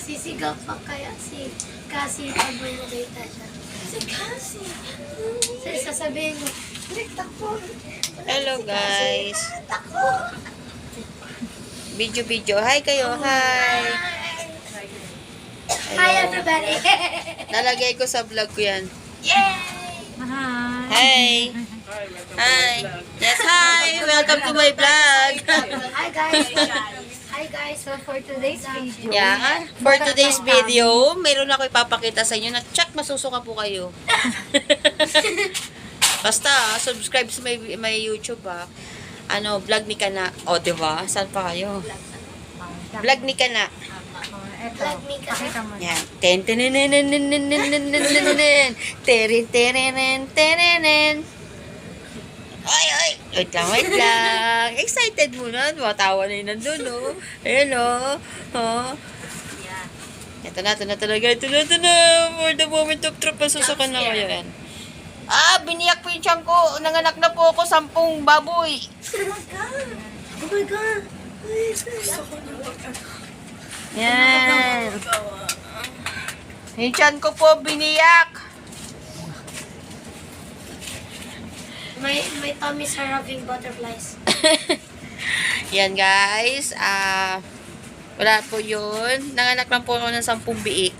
Sisigaw pa kaya si Cassie pag may nakita siya. Si Cassie! Sasabihin mo, takbo! Hello guys. Takbo! Video. Hi kayo. Hi. Hi everybody! Nalagay ko sa vlog ko yan. Yay! Hi. Hi. Yes, hi. Welcome to my vlog. Hi guys! Hi guys! So for today's video, Yeah. For today's video, meron ako ipapakita sa inyo na check masusuka po kayo. Basta, subscribe sa my YouTube Ano, vlog ni Kana. O, diba? Saan pa kayo? Vlog ni Kana. vlog me ka. Yan. Ten ten ten ten ten ten ten ten ten ten. Ay. Wait lang. Excited muna. Matawa na yun nandun, oh. Ayan, oh. Oh. Ito na talaga. Ito na. For the moment of truth, masusukan na ko yan. Biniyak po yung tiyan ko. Nanganak na po ako 10 baboy. Oh my God! Yan. Yung tiyan ko po biniyak. My tummy's are having butterflies. Yan guys. Wala po yun. Nanganak lang po ako ng 10 biik.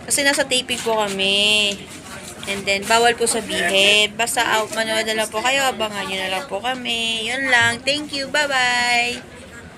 Kasi nasa taping po kami. And then, bawal po sabihin. Basta manood na lang po kayo. Abangan nyo na lang po kami. Yun lang. Thank you. Bye-bye.